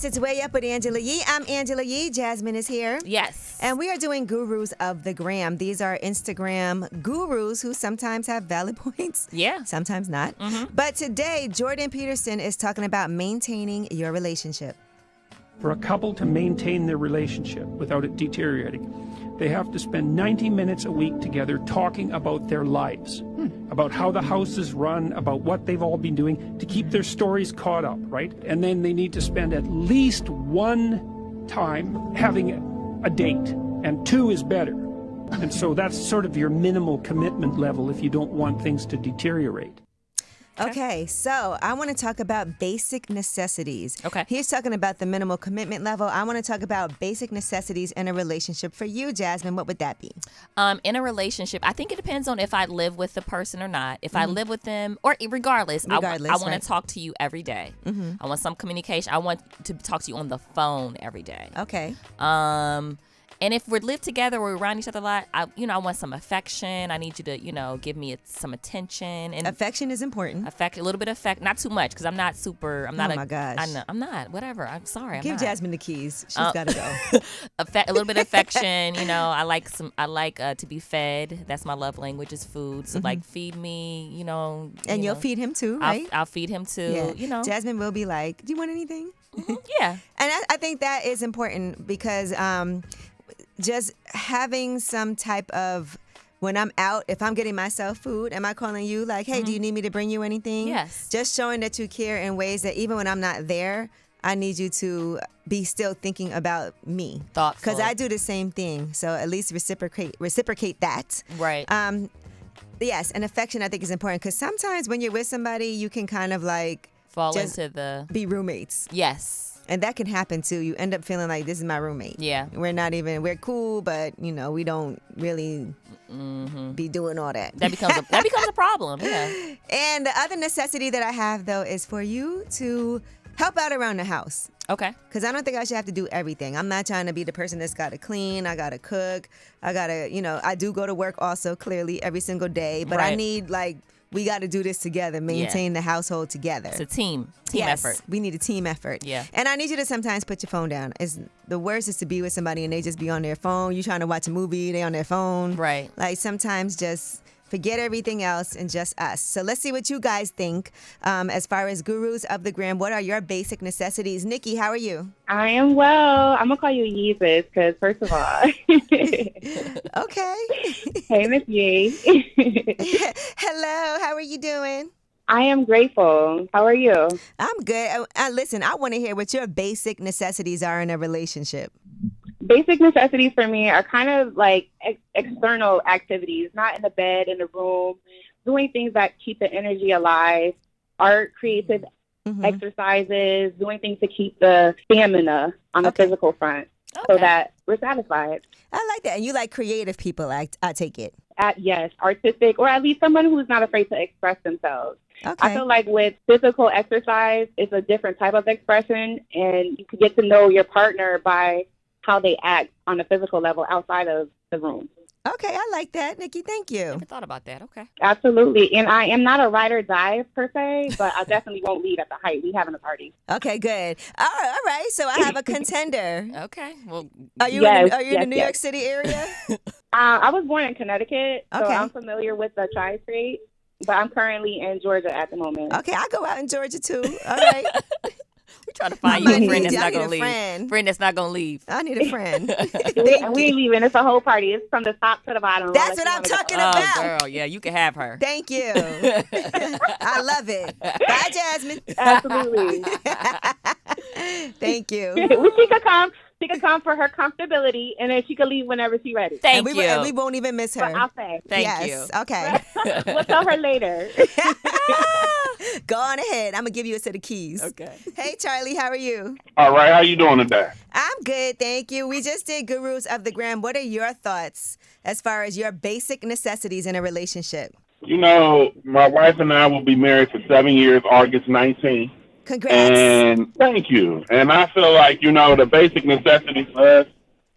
it's Way Up with Angela Yee. I'm Angela Yee. Jasmine is here. Yes. And we are doing Gurus of the Gram. These are Instagram gurus who sometimes have valid points. Yeah. Sometimes not. Mm-hmm. But today, Jordan Peterson is talking about maintaining your relationship. For a couple to maintain their relationship without it deteriorating, they have to spend 90 minutes a week together talking about their lives, about how the house is run, about what they've all been doing to keep their stories caught up, right? And then they need to spend at least one time having a date, and 2 is better. And so that's sort of your minimal commitment level if you don't want things to deteriorate. Okay, so I want to talk about basic necessities. Okay. He's talking about the minimal commitment level. I want to talk about basic necessities in a relationship. For you, Jasmine, what would that be? In a relationship, I think it depends on if I live with the person or not. If I live with them, or regardless, I want to talk to you every day. Mm-hmm. I want some communication. I want to talk to you on the phone every day. Okay. And if we live together or we're around each other a lot, I want some affection. I need you to, give me some attention. And affection is important. A little bit of affection, not too much, because I'm not super. I'm not. Oh my gosh. I know, I'm not. Whatever. I'm sorry. Give I'm not. Jasmine the keys. She's got to go. A little bit of affection. I like to be fed. That's my love language is food. So feed me. And you'll feed him too, right? I'll feed him too. Yeah. Jasmine will be like, "Do you want anything?" Yeah. And I think that is important because. Just having some type of, when I'm out, if I'm getting myself food, am I calling you like, hey, do you need me to bring you anything? Yes. Just showing that you care in ways that even when I'm not there, I need you to be still thinking about me. Thoughtful. Because I do the same thing. So at least reciprocate that. Right. Yes, and affection I think is important because sometimes when you're with somebody, you can kind of like be roommates. Yes. And that can happen too. You end up feeling like this is my roommate. Yeah. We're cool, but we don't really be doing all that. That becomes a problem. Yeah. And the other necessity that I have though is for you to help out around the house. Okay. Because I don't think I should have to do everything. I'm not trying to be the person that's got to clean. I got to cook. I got to, I do go to work also clearly every single day, but right. I need we got to do this together, maintain the household together. It's a team effort. We need a team effort. Yeah. And I need you to sometimes put your phone down. The worst is to be with somebody and they just be on their phone. You trying to watch a movie, they on their phone. Right. Like sometimes just forget everything else and just us. So let's see what you guys think as far as Gurus of the Gram. What are your basic necessities? Nikki, how are you? I am well. I'm going to call you Yeezus because, first of all. Okay. Hey, Miss Yee. Hello. How are you doing? I am grateful. How are you? I'm good. Listen, I want to hear what your basic necessities are in a relationship. Basic necessities for me are kind of like external activities, not in the bed, in the room, doing things that keep the energy alive, art, creative exercises, doing things to keep the stamina on the physical front so that we're satisfied. I like that. And you like creative people, I take it. Yes, artistic, or at least someone who's not afraid to express themselves. Okay. I feel like with physical exercise, it's a different type of expression, and you can get to know your partner by how they act on a physical level outside of the room. Okay, I like that, Nikki. Thank you. I never thought about that. Okay. Absolutely. And I am not a ride or die per se, but I definitely won't leave at the height. We having a party. Okay, good. All right. So I have a contender. Okay. Well, are you in the New York City area? I was born in Connecticut, so okay. I'm familiar with the tri-state, but I'm currently in Georgia at the moment. Okay, I go out in Georgia too. All right. We're trying to find you a friend that's not going to leave. Friend that's not going to leave. I need a friend. And we ain't leaving. It's a whole party. It's from the top to the bottom. That's what I'm talking about. Oh, girl. Yeah, you can have her. Thank you. I love it. Bye, Jasmine. Absolutely. Thank you. She could come for her comfortability, and then she could leave whenever she's ready. Thank you. And we won't even miss her. But I'll say. Thank you. Okay. We'll tell her later. Go on ahead. I'm going to give you a set of keys. Okay. Hey, Charlie, how are you? All right. How you doing today? I'm good, thank you. We just did Gurus of the Gram. What are your thoughts as far as your basic necessities in a relationship? My wife and I will be married for 7 years, August 19th. Congrats. And thank you. And I feel like, the basic necessities for us,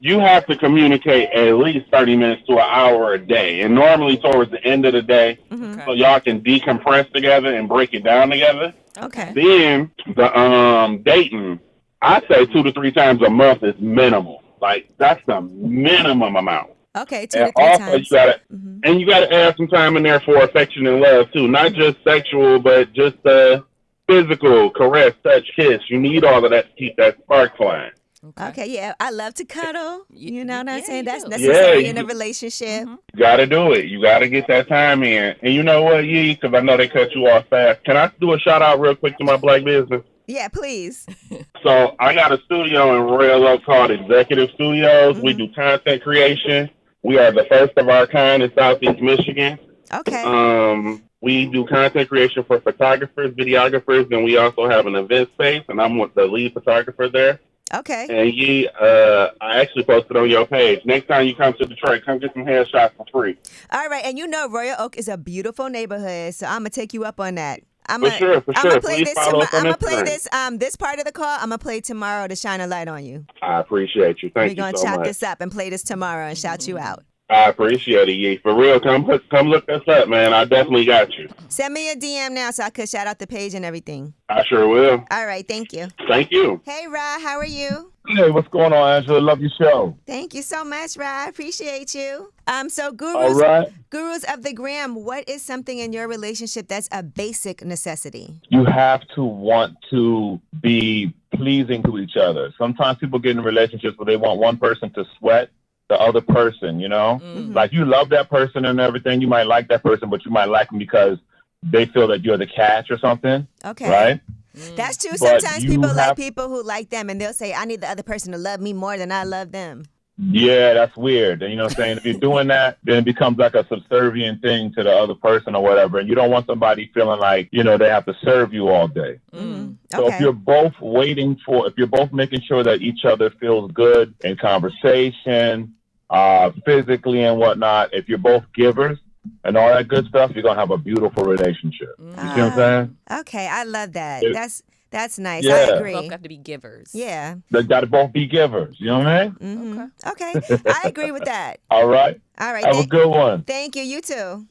you have to communicate at least 30 minutes to an hour a day. And normally towards the end of the day, so y'all can decompress together and break it down together. Okay. Then the dating, I say 2 to 3 times a month is minimal. Like, that's the minimum amount. Okay, 2 And to 3 also times. And you gotta add some time in there for affection and love too. Not just sexual, but just physical, caress, touch, kiss. You need all of that to keep that spark flying. Okay, yeah. I love to cuddle. You know what I'm saying? That's do. necessary in a relationship. You gotta do it. You gotta get that time in. And you know what, Yee? Because I know they cut you off fast. Can I do a shout out real quick to my black business? Yeah, please. So I got a studio in Royal Oak called Executive Studios. We do content creation. We are the first of our kind in Southeast Michigan. Okay. We do content creation for photographers, videographers, and we also have an event space, and I'm the lead photographer there. Okay. And I actually posted on your page. Next time you come to Detroit, come get some headshots for free. All right, and you know Royal Oak is a beautiful neighborhood, so I'm gonna take you up on that. For sure. I'm gonna play Please follow us on I'm gonna play Instagram. this part of the call. I'm gonna play tomorrow to shine a light on you. I appreciate you. Thank you so much. We're gonna chop this up and play this tomorrow and shout you out. I appreciate it, Yee. For real, come look us up, man. I definitely got you. Send me a DM now so I could shout out the page and everything. I sure will. All right, thank you. Thank you. Hey, Ra, how are you? Hey, what's going on, Angela? Love your show. Thank you so much, Ra. I appreciate you. So All gurus, right. gurus of the gram, what is something in your relationship that's a basic necessity? You have to want to be pleasing to each other. Sometimes people get in relationships where they want one person to sweat the other person, you know? Like, you love that person and everything. You might like that person, but you might like them because they feel that you're the catch or something. Okay. Right? That's true. But Sometimes you people like have- people who like them, and they'll say, I need the other person to love me more than I love them. Yeah, that's weird. And you know what I'm saying? If you're doing that, then it becomes like a subservient thing to the other person or whatever. And you don't want somebody feeling like, you know, they have to serve you all day. So if you're both if you're both making sure that each other feels good in conversation, physically and whatnot, if you're both givers and all that good stuff, you're going to have a beautiful relationship. You see what I'm saying? Okay, I love that. That's nice. Yeah. I agree. Both have to be givers. Yeah. They got to both be givers. You know what I mean? Okay. I agree with that. All right. All right. Have a good one. Thank you. You too.